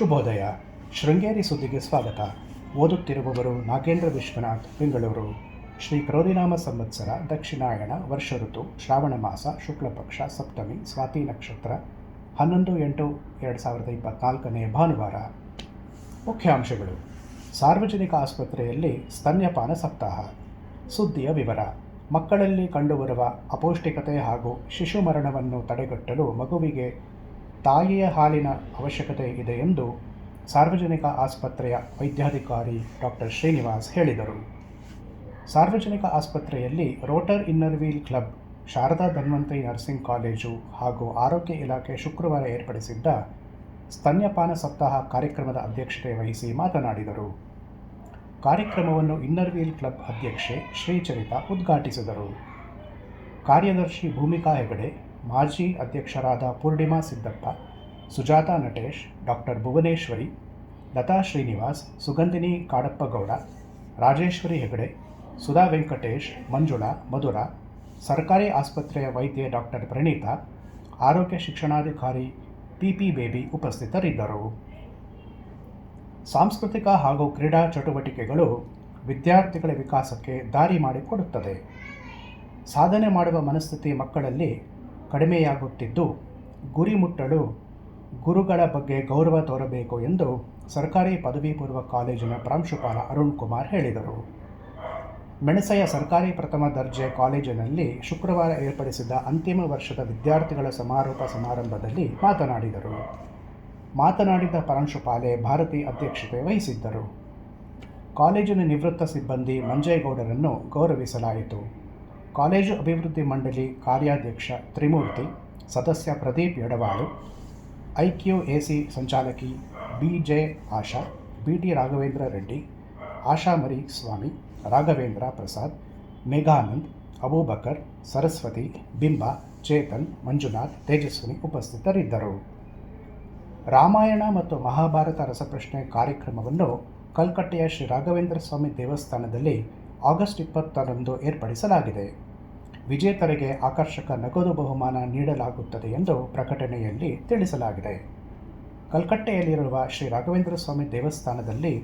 ಶುಭೋದಯ. ಶೃಂಗೇರಿ ಸುದ್ದಿಗೆ ಸ್ವಾಗತ. ಓದುತ್ತಿರುವವರು ನಾಗೇಂದ್ರ ವಿಶ್ವನಾಥ್, ಬೆಂಗಳೂರು. ಶ್ರೀ ಕ್ರೋಧಿನಾಮ ಸಂವತ್ಸರ, ದಕ್ಷಿಣಾಯಣ, ವರ್ಷ ಋತು, ಶ್ರಾವಣ ಮಾಸ, ಶುಕ್ಲಪಕ್ಷ, ಸಪ್ತಮಿ, ಸ್ವಾತಿ ನಕ್ಷತ್ರ, 11/8/2024 ಭಾನುವಾರ. ಮುಖ್ಯಾಂಶಗಳು. ಸಾರ್ವಜನಿಕ ಆಸ್ಪತ್ರೆಯಲ್ಲಿ ಸ್ತನ್ಯಪಾನ ಸಪ್ತಾಹ. ಸುದ್ದಿಯ ವಿವರ. ಮಕ್ಕಳಲ್ಲಿ ಕಂಡುಬರುವ ಅಪೌಷ್ಟಿಕತೆ ಹಾಗೂ ಶಿಶು ಮರಣವನ್ನು ತಡೆಗಟ್ಟಲು ಮಗುವಿಗೆ ತಾಯಿಯ ಹಾಲಿನ ಅವಶ್ಯಕತೆ ಇದೆ ಎಂದು ಸಾರ್ವಜನಿಕ ಆಸ್ಪತ್ರೆಯ ವೈದ್ಯಾಧಿಕಾರಿ ಡಾಕ್ಟರ್ ಶ್ರೀನಿವಾಸ್ ಹೇಳಿದರು. ಸಾರ್ವಜನಿಕ ಆಸ್ಪತ್ರೆಯಲ್ಲಿ rotor Inner Wheel club, Sharada Dhanvantari nursing college ಹಾಗೂ ಆರೋಗ್ಯ ಇಲಾಖೆ ಶುಕ್ರವಾರ ಏರ್ಪಡಿಸಿದ್ದ ಸ್ತನ್ಯಪಾನ ಸಪ್ತಾಹ ಕಾರ್ಯಕ್ರಮದ ಅಧ್ಯಕ್ಷತೆ ವಹಿಸಿ ಮಾತನಾಡಿದರು. ಕಾರ್ಯಕ್ರಮವನ್ನು ಇನ್ನರ್ವೀಲ್ ಕ್ಲಬ್ ಅಧ್ಯಕ್ಷೆ ಶ್ರೀಚರಿತಾ ಉದ್ಘಾಟಿಸಿದರು. ಕಾರ್ಯದರ್ಶಿ ಭೂಮಿಕಾ ಹೆಗಡೆ, ಮಾಜಿ ಅಧ್ಯಕ್ಷರಾದ ಪೂರ್ಣಿಮಾ ಸಿದ್ದಪ್ಪ, ಸುಜಾತಾ ನಟೇಶ್, ಡಾಕ್ಟರ್ ಭುವನೇಶ್ವರಿ, ಲತಾ ಶ್ರೀನಿವಾಸ್, ಸುಗಂಧಿನಿ ಕಾಡಪ್ಪಗೌಡ, ರಾಜೇಶ್ವರಿ ಹೆಗಡೆ, ಸುಧಾ ವೆಂಕಟೇಶ್, ಮಂಜುಳಾ, ಮಧುರಾ, ಸರ್ಕಾರಿ ಆಸ್ಪತ್ರೆಯ ವೈದ್ಯೆ ಡಾಕ್ಟರ್ ಪ್ರಣೀತಾ, ಆರೋಗ್ಯ ಶಿಕ್ಷಣಾಧಿಕಾರಿ ಪಿಪಿ ಬೇಬಿ ಉಪಸ್ಥಿತರಿದ್ದರು. ಸಾಂಸ್ಕೃತಿಕ ಹಾಗೂ ಕ್ರೀಡಾ ಚಟುವಟಿಕೆಗಳು ವಿದ್ಯಾರ್ಥಿಗಳ ವಿಕಾಸಕ್ಕೆ ದಾರಿ ಮಾಡಿಕೊಡುತ್ತದೆ. ಸಾಧನೆ ಮಾಡುವ ಮನಸ್ಥಿತಿ ಮಕ್ಕಳಲ್ಲಿ ಕಡಿಮೆಯಾಗುತ್ತಿದ್ದು, ಗುರಿ ಮುಟ್ಟಲು ಗುರುಗಳ ಬಗ್ಗೆ ಗೌರವ ತೋರಬೇಕು ಎಂದು ಸರ್ಕಾರಿ ಪದವಿ ಪೂರ್ವ ಕಾಲೇಜಿನ ಪ್ರಾಂಶುಪಾಲ ಅರುಣ್ ಕುಮಾರ್ ಹೇಳಿದರು. ಮೆಣಸೆಯ ಸರ್ಕಾರಿ ಪ್ರಥಮ ದರ್ಜೆ ಕಾಲೇಜಿನಲ್ಲಿ ಶುಕ್ರವಾರ ಏರ್ಪಡಿಸಿದ್ದ ಅಂತಿಮ ವರ್ಷದ ವಿದ್ಯಾರ್ಥಿಗಳ ಸಮಾರೋಪ ಸಮಾರಂಭದಲ್ಲಿ ಮಾತನಾಡಿದ ಪ್ರಾಂಶುಪಾಲೆ ಭಾರತಿ ಅಧ್ಯಕ್ಷತೆ ವಹಿಸಿದ್ದರು. ಕಾಲೇಜಿನ ನಿವೃತ್ತ ಸಿಬ್ಬಂದಿ ಮಂಜೇಗೌಡರನ್ನು ಗೌರವಿಸಲಾಯಿತು. ಕಾಲೇಜು ಅಭಿವೃದ್ಧಿ ಮಂಡಳಿ ಕಾರ್ಯಾಧ್ಯಕ್ಷ ತ್ರಿಮೂರ್ತಿ, ಸದಸ್ಯ ಪ್ರದೀಪ್ ಯಡವಾಳು, ಐಕ್ಯೂಎಸಿ ಸಂಚಾಲಕಿ ಬಿಜೆ ಆಶಾ, ಬಿಟಿ ರಾಘವೇಂದ್ರ ರೆಡ್ಡಿ, ಆಶಾ ಮರಿ ಸ್ವಾಮಿ, ರಾಘವೇಂದ್ರ ಪ್ರಸಾದ್, ಮೇಘಾನಂದ್, ಅಬೂಬಕರ್, ಸರಸ್ವತಿ, ಬಿಂಬ, ಚೇತನ್, ಮಂಜುನಾಥ್, ತೇಜಸ್ವಿನಿ ಉಪಸ್ಥಿತರಿದ್ದರು. ರಾಮಾಯಣ ಮತ್ತು ಮಹಾಭಾರತ ರಸಪ್ರಶ್ನೆ ಕಾರ್ಯಕ್ರಮವನ್ನು ಕಲ್ಕಟ್ಟೆಯ ಶ್ರೀ ರಾಘವೇಂದ್ರ ಸ್ವಾಮಿ ದೇವಸ್ಥಾನದಲ್ಲಿ ಆಗಸ್ಟ್ 20ರಂದು ಏರ್ಪಡಿಸಲಾಗಿದೆ. ವಿಜೇತರಿಗೆ ಆಕರ್ಷಕ ನಗದು ಬಹುಮಾನ ನೀಡಲಾಗುತ್ತದೆ ಎಂದು ಪ್ರಕಟಣೆಯಲ್ಲಿ ತಿಳಿಸಲಾಗಿದೆ. ಕಲ್ಕಟ್ಟೆಯಲ್ಲಿರುವ ಶ್ರೀ ರಾಘವೇಂದ್ರ ಸ್ವಾಮಿ ದೇವಸ್ಥಾನದಲ್ಲಿ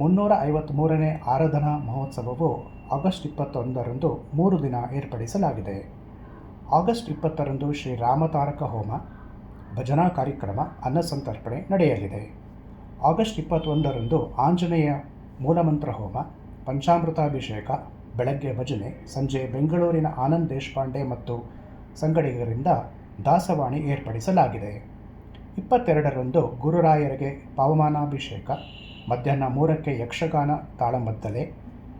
353ನೇ ಆರಾಧನಾ ಮಹೋತ್ಸವವು ಆಗಸ್ಟ್ 21ರಂದು 3 ದಿನ ಏರ್ಪಡಿಸಲಾಗಿದೆ. ಆಗಸ್ಟ್ 20ರಂದು ಶ್ರೀ ರಾಮತಾರಕ ಹೋಮ, ಭಜನಾ ಕಾರ್ಯಕ್ರಮ, ಅನ್ನಸಂತರ್ಪಣೆ ನಡೆಯಲಿದೆ. ಆಗಸ್ಟ್ 21ರಂದು ಆಂಜನೇಯ ಮೂಲಮಂತ್ರ ಹೋಮ, ಪಂಚಾಮೃತಾಭಿಷೇಕ, ಬೆಳಗ್ಗೆ ಭಜನೆ, ಸಂಜೆ ಬೆಂಗಳೂರಿನ ಆನಂದ್ ದೇಶಪಾಂಡೆ ಮತ್ತು ಸಂಗಡಿಗರಿಂದ ದಾಸವಾಣಿ ಏರ್ಪಡಿಸಲಾಗಿದೆ. 22ರಂದು ಗುರುರಾಯರಿಗೆ ಪವಮಾನಾಭಿಷೇಕ, ಮಧ್ಯಾಹ್ನ 3ಕ್ಕೆ ಯಕ್ಷಗಾನ ತಾಳಮದ್ದಲೆ,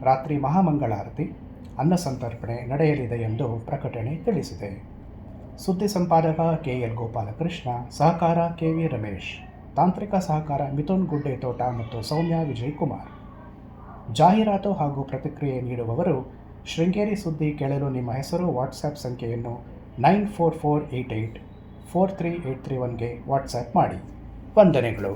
ರಾತ್ರಿ ಮಹಾಮಂಗಳಾರತಿ, ಅನ್ನಸಂತರ್ಪಣೆ ನಡೆಯಲಿದೆ ಎಂದು ಪ್ರಕಟಣೆ ತಿಳಿಸಿದೆ. ಸುದ್ದಿ ಸಂಪಾದಕ ಕೆಎಲ್ ಗೋಪಾಲಕೃಷ್ಣ, ಸಹಕಾರ ಕೆವಿ ರಮೇಶ್, ತಾಂತ್ರಿಕ ಸಹಕಾರ ಮಿಥುನ್ ಗುಡ್ಡೇತೋಟ ಮತ್ತು ಸೌಮ್ಯ ವಿಜಯ್ ಕುಮಾರ್. ಜಾಹೀರಾತು ಹಾಗೂ ಪ್ರತಿಕ್ರಿಯೆ ನೀಡುವವರು ಶೃಂಗೇರಿ ಸುದ್ದಿ ಕೇಳಲು ನಿಮ್ಮ ಹೆಸರು, ವಾಟ್ಸ್ಆ್ಯಪ್ ಸಂಖ್ಯೆಯನ್ನು 9448843831ಗೆ ವಾಟ್ಸ್ಆ್ಯಪ್ ಮಾಡಿ. ವಂದನೆಗಳು.